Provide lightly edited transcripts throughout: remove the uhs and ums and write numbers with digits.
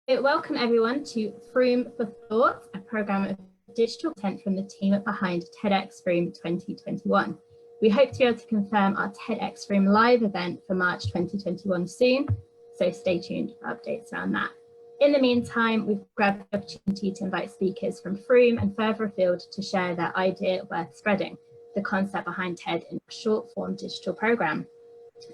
Welcome everyone to Frome for Thought, a programme of digital content from the team behind TEDxFrome 2021. We hope to be able to confirm our TEDxFrome live event for March 2021 soon, so stay tuned for updates around that. In the meantime, we've grabbed the opportunity to invite speakers from Frome and further afield to share their idea worth spreading, the concept behind TED in a short-form digital programme.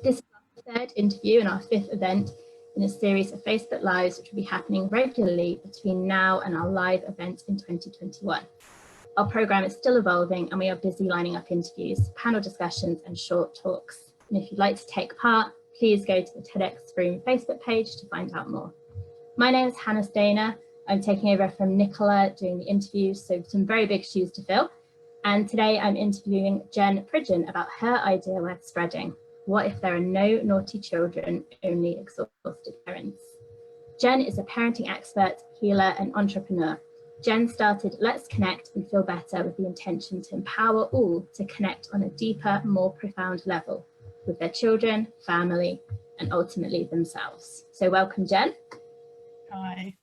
This is our third interview and our fifth event in a series of Facebook Lives, which will be happening regularly between now and our live event in 2021. Our programme is still evolving and we are busy lining up interviews, panel discussions and short talks. And if you'd like to take part, please go to the TEDxFrome Facebook page to find out more. My name is Hannah Stainer. I'm taking over from Nicola doing the interviews, so some very big shoes to fill. And today I'm interviewing Jen Pridgeon about her idea worth spreading. What if there are no naughty children, only exhausted parents? Jen is a parenting expert, healer, and entrepreneur. Jen started Let's Connect and Feel Better with the intention to empower all to connect on a deeper, more profound level with their children, family, and ultimately themselves. So welcome, Jen. Hi.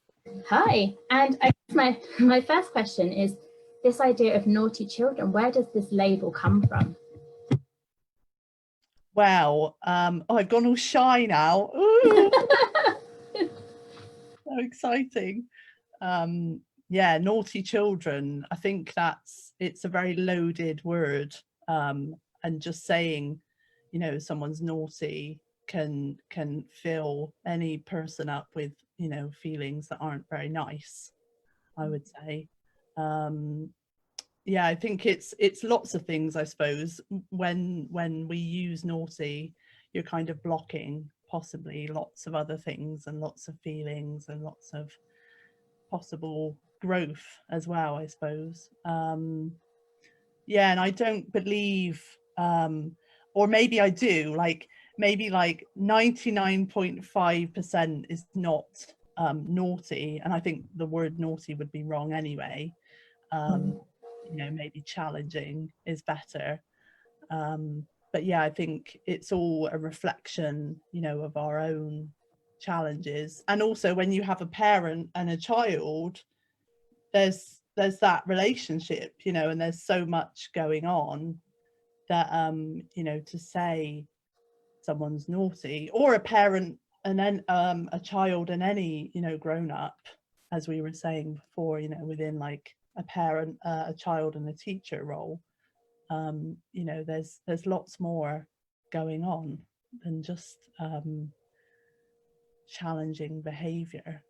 Hi. And I guess my first question is this idea of naughty children. Where does this label come from? Well, I've gone all shy now. Ooh. So exciting. Yeah, naughty children. I think it's a very loaded word. And just saying, someone's naughty can fill any person up with, feelings that aren't very nice, I would say. Yeah, I think it's lots of things, I suppose. When we use naughty, you're kind of blocking possibly lots of other things and lots of feelings and lots of possible growth as well, I suppose. Yeah, and I don't believe, or maybe I do, maybe 99.5% is not naughty, and I think the word naughty would be wrong anyway. Maybe challenging is better. But yeah, I think it's all a reflection, of our own challenges. And also when you have a parent and a child, there's that relationship, and there's so much going on that, to say someone's naughty, or a parent and then a child and any, grown up, as we were saying before, within like a parent, a child and a teacher role, there's lots more going on than just challenging behavior,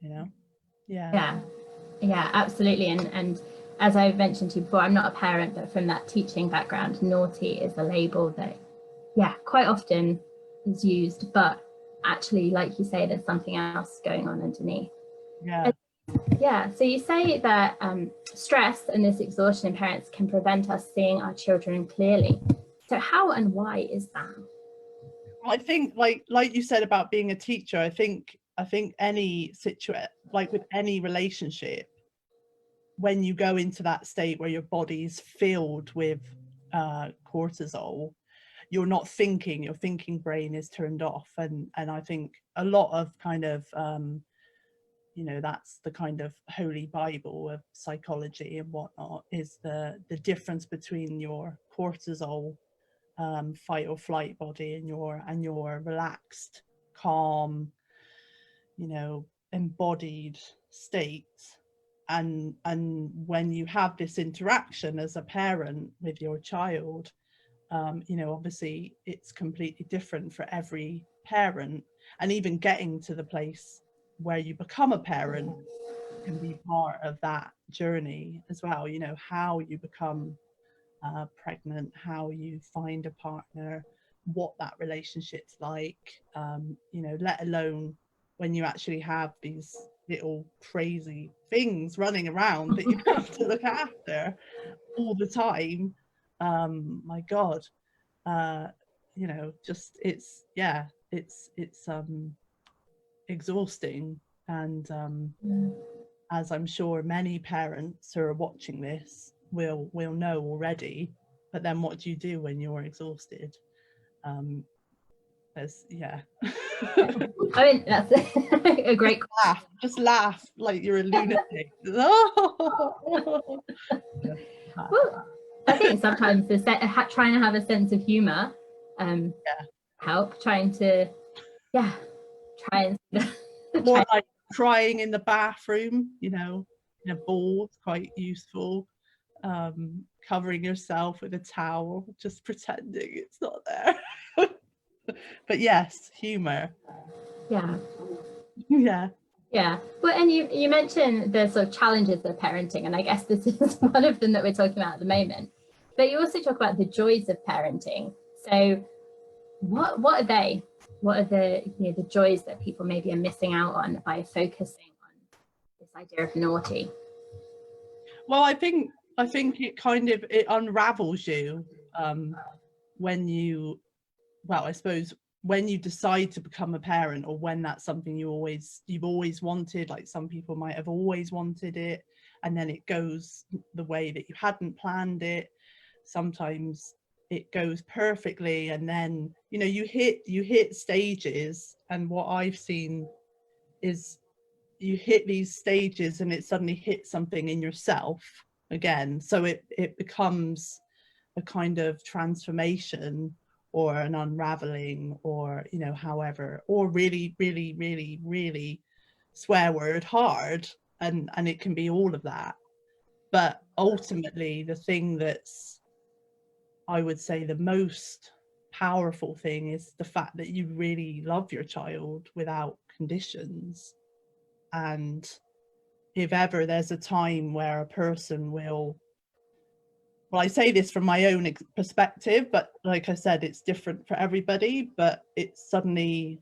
Yeah, absolutely. And as I mentioned to you before, I'm not a parent, but from that teaching background, naughty is a label that quite often is used, but actually, like you say, there's something else going on underneath. So you say that stress and this exhaustion in parents can prevent us seeing our children clearly. So how and why is that? I think like you said about being a teacher, I think any situation, like with any relationship, when you go into that state where your body's filled with cortisol, you're not thinking, your thinking brain is turned off, and I think a lot of kind of that's the kind of holy Bible of psychology and whatnot, is the difference between your cortisol fight or flight body and your relaxed, calm, embodied state. And when you have this interaction as a parent with your child, obviously it's completely different for every parent, and even getting to the place where you become a parent can be part of that journey as well. How you become pregnant, how you find a partner, what that relationship's like, let alone when you actually have these little crazy things running around that you have to look after all the time. My God, just it's exhausting. And as I'm sure many parents who are watching this will know already, but then what do you do when you're exhausted? yeah. I mean, that's a great Laugh, just laugh like you're a lunatic. Oh. Well, I think sometimes trying to have a sense of humor help, trying to try and more like crying in the bathroom, you know, in a bowl, quite useful. Covering yourself with a towel, just pretending it's not there. But yes, humor. yeah. Yeah. Well, and you mentioned the sort of challenges of parenting, and I guess this is one of them that we're talking about at the moment. But you also talk about the joys of parenting. So what are they? What are the joys that people maybe are missing out on by focusing on this idea of naughty? Well, I think it kind of unravels you when you, well, I suppose when you decide to become a parent, or when that's something you've always wanted. Like some people might have always wanted it, and then it goes the way that you hadn't planned it. Sometimes it goes perfectly, and then you hit stages, and what I've seen is you hit these stages and it suddenly hits something in yourself again, so it becomes a kind of transformation or an unraveling, or however, or really really really really swear word hard, and it can be all of that. But ultimately the thing that's, I would say, the most powerful thing is the fact that you really love your child without conditions. And if ever there's a time where a person will, well, I say this from my own perspective, but like I said, it's different for everybody, but it's suddenly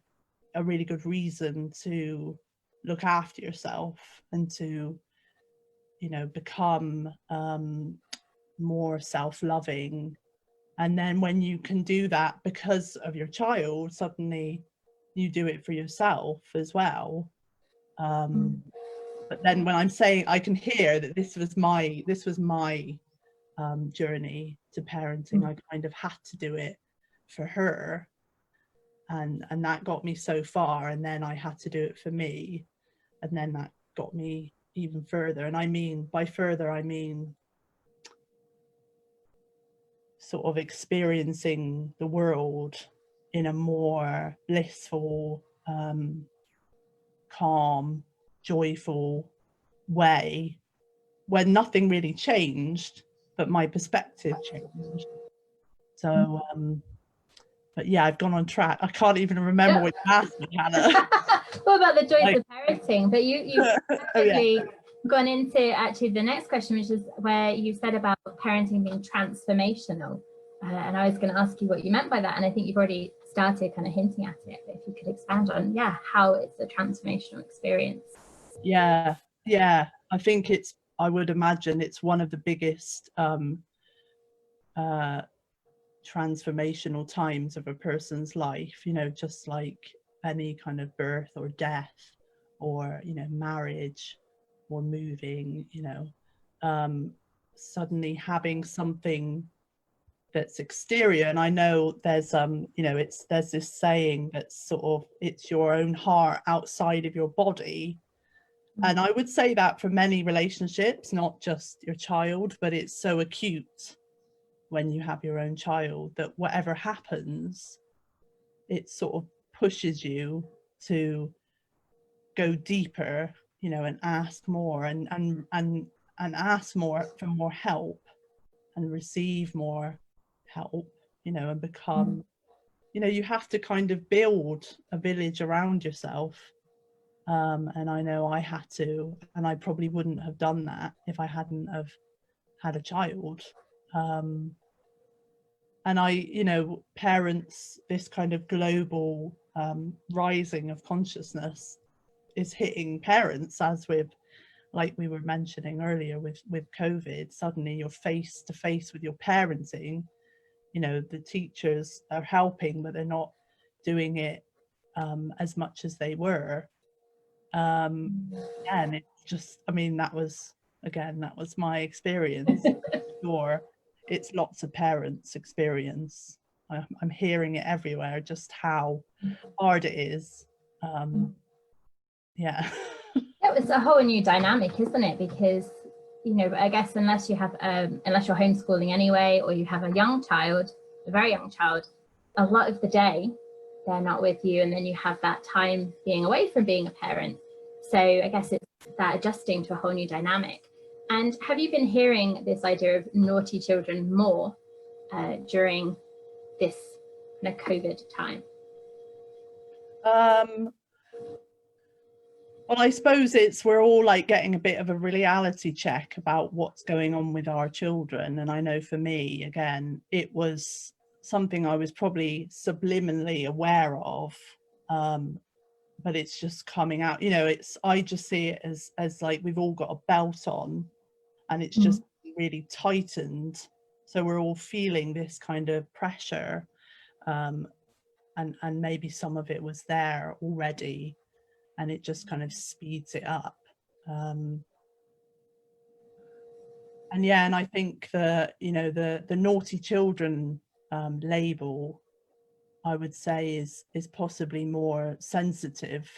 a really good reason to look after yourself and to, become more self-loving. And then when you can do that because of your child, suddenly you do it for yourself as well. But then when I'm saying, I can hear that this was my journey to parenting. I kind of had to do it for her, and that got me so far, and then I had to do it for me, and then that got me even further. And I mean, by further, I mean sort of experiencing the world in a more blissful, calm, joyful way, when nothing really changed, but my perspective changed. So but yeah, I've gone on track. I can't even remember what you asked me, Hannah. What about the joys of parenting? But you've actually gone into actually the next question, which is where you said about parenting being transformational. And I was going to ask you what you meant by that. And I think you've already started kind of hinting at it. But if you could expand on, how it's a transformational experience. Yeah. I think I would imagine it's one of the biggest transformational times of a person's life, just like any kind of birth or death, or marriage, or moving, suddenly having something that's exterior. And I know there's there's this saying that's sort of, it's your own heart outside of your body. And I would say that for many relationships, not just your child, but it's so acute when you have your own child, that whatever happens, it sort of pushes you to go deeper, and ask more, and ask more for more help, and receive more help, and become, you have to kind of build a village around yourself. And I know I had to, and I probably wouldn't have done that if I hadn't have had a child. And parents, this kind of global rising of consciousness is hitting parents, as with, like we were mentioning earlier, with COVID. Suddenly you're face to face with your parenting. The teachers are helping, but they're not doing it as much as they were. And it's just, I mean, that was my experience. Sure, it's lots of parents' experience. I'm hearing it everywhere, just how hard it is. Yeah. Yeah, it's a whole new dynamic, isn't it? Because, you know, I guess unless you're homeschooling anyway, or you have a young child, a very young child, a lot of the day they're not with you, and then you have that time being away from being a parent. So I guess it's that adjusting to a whole new dynamic. And have you been hearing this idea of naughty children more during this kind of COVID time? Well, I suppose we're all like getting a bit of a reality check about what's going on with our children. And I know for me, again, it was something I was probably subliminally aware of, but it's just coming out. You know, I just see it as like we've all got a belt on, and it's just really tightened. So we're all feeling this kind of pressure, and maybe some of it was there already, and it just kind of speeds it up. And yeah, and I think the naughty children label, I would say, is possibly more sensitive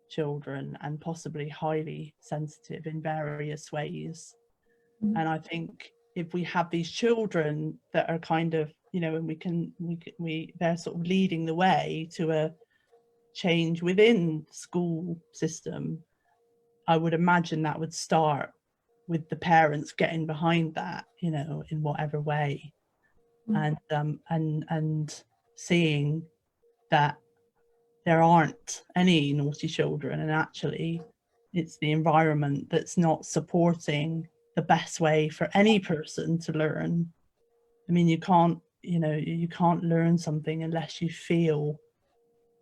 children, and possibly highly sensitive in various ways. And I think if we have these children that are kind of, you know, and they're sort of leading the way to a change within the school system, I would imagine that would start with the parents getting behind that, you know, in whatever way, and seeing that there aren't any naughty children, and actually it's the environment that's not supporting the best way for any person to learn. I mean, you can't learn something unless you feel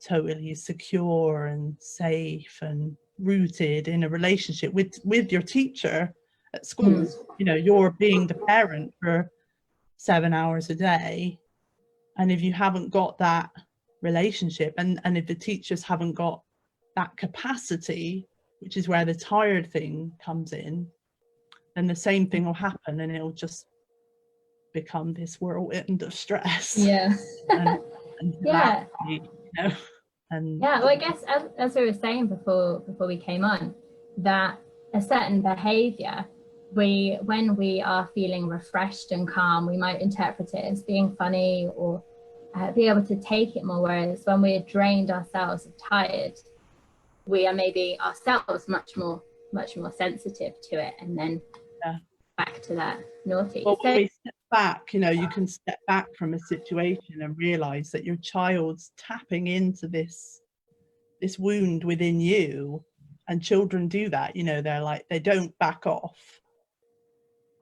totally secure and safe and rooted in a relationship with your teacher at school. You know, you're being the parent for 7 hours a day, and if you haven't got that relationship, and if the teachers haven't got that capacity, which is where the tired thing comes in, then the same thing will happen, and it'll just become this whirlwind of stress. Yeah. and Yeah. you know, and yeah, well, I guess as we were saying before we came on, that a certain behavior, when we are feeling refreshed and calm, we might interpret it as being funny, or be able to take it more, whereas when we're drained ourselves and tired, we are maybe ourselves much more sensitive to it, and then back to that naughty. Well, when we step back, you know, you can step back from a situation and realize that your child's tapping into this wound within you, and children do that. You know, they're like, they don't back off,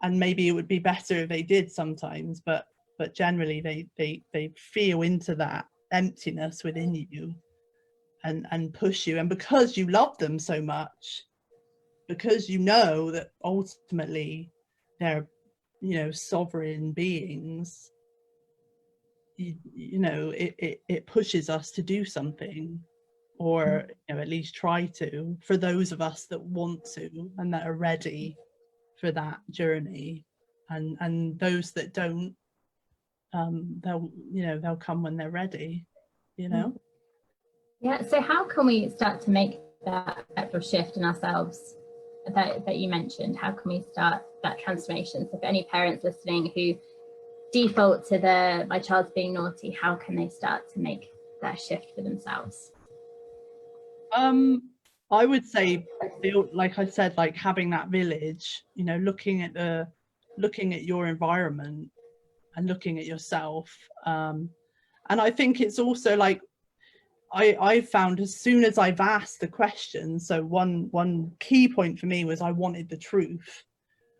and maybe it would be better if they did sometimes, but generally they feel into that emptiness within you, and push you. And because you love them so much, because you know that ultimately they're, you know, sovereign beings, you know, it pushes us to do something, or, you know, at least try to, for those of us that want to and that are ready for that journey. And those that don't, they'll come when they're ready, you know. Yeah, so how can we start to make that actual shift in ourselves that you mentioned? How can we start that transformation? So for any parents listening who default to my child's being naughty, how can they start to make that shift for themselves? I would say, like I said, like having that village, you know, looking at your environment and looking at yourself. And I think it's also like, I found as soon as I've asked the question, so one key point for me was I wanted the truth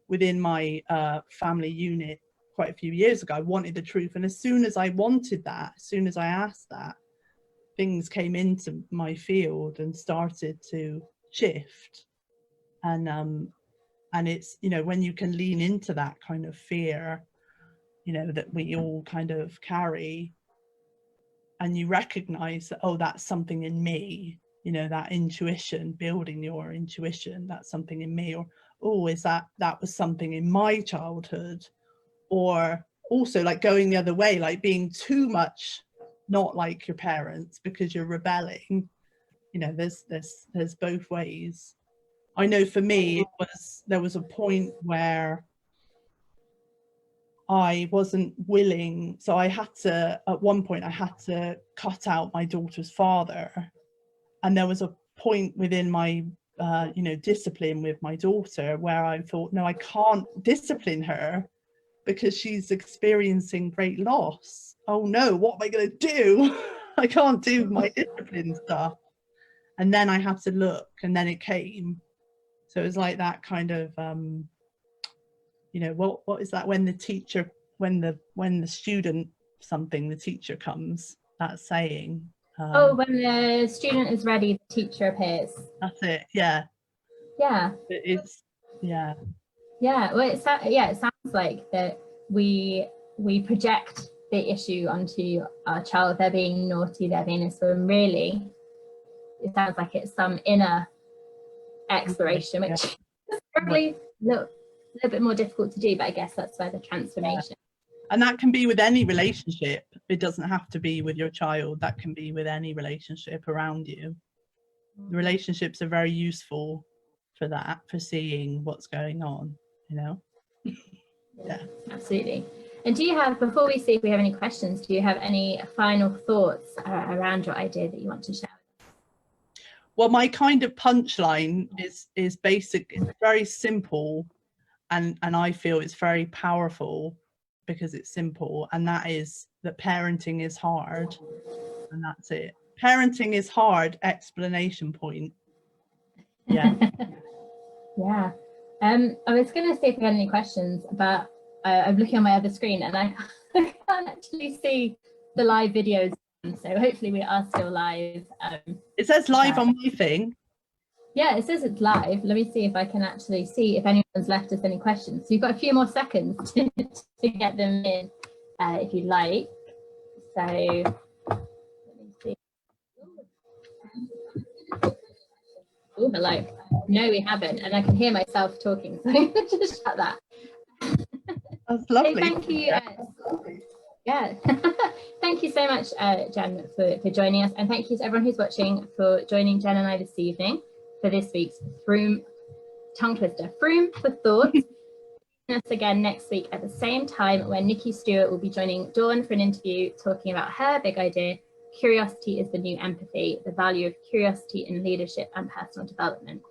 within my family unit quite a few years ago. I wanted the truth, and as soon as I wanted that, as soon as I asked that, things came into my field and started to shift. And it's, you know, when you can lean into that kind of fear, you know, that we all kind of carry, and you recognize that, oh, that's something in me, you know, that intuition, building your intuition, that's something in me. Or, oh, is that was something in my childhood, or also like going the other way, like being too much not like your parents because you're rebelling. You know, there's both ways. I know for me, there was a point where I wasn't willing, so I had to, at one point I had to cut out my daughter's father, and there was a point within my you know, discipline with my daughter where I thought, no, I can't discipline her because she's experiencing great loss. Oh no, what am I going to do? I can't do my discipline stuff. And then I had to look, and then it came. So it was like that kind of you know, what is that, when the teacher, when the student something, the teacher comes, that saying. Oh, when the student is ready, the teacher appears. That's it. Yeah. Yeah. It's, yeah. Yeah. Well, it sounds like that we project the issue onto our child. They're being naughty, they're being this, and really, it sounds like it's some inner exploration, which is probably a little bit more difficult to do, but I guess that's where the transformation. Yeah. And that can be with any relationship. It doesn't have to be with your child. That can be with any relationship around you. The relationships are very useful for that, for seeing what's going on, you know. Yeah, absolutely. And do you have, before we see if we have any questions, do you have any final thoughts around your idea that you want to share? Well, my kind of punchline is basic. It's very simple, and I feel it's very powerful because it's simple, and that is that parenting is hard, and that's it. Parenting is hard, explanation point. Yeah. Yeah. I was going to see if we had any questions, but I'm looking on my other screen and I can't actually see the live videos, so hopefully we are still live. It says live on my thing. Yeah, it says it's live. Let me see if I can actually see if anyone's left us any questions. So you've got a few more seconds to get them in, if you'd like. So let me see. Oh, hello. No, we haven't, and I can hear myself talking, so just shut that. That's lovely. Hey, thank you. Yeah, thank you so much, Jen, for joining us, and thank you to everyone who's watching for joining Jen and I this evening for this week's Frome tongue twister. Frome for thought. Join us again next week at the same time, when Nikki Stewart will be joining Dawn for an interview talking about her big idea. Curiosity is the new empathy, the value of curiosity in leadership and personal development.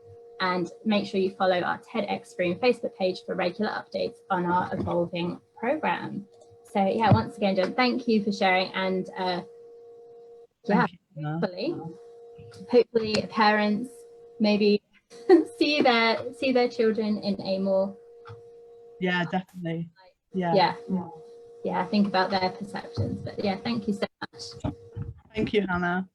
And make sure you follow our TEDxFrome Facebook page for regular updates on our evolving program. So yeah, once again, John, thank you for sharing, and yeah, hopefully parents maybe see their children in a more, yeah, definitely, yeah, think about their perceptions. But yeah, thank you so much. Thank you, Hannah.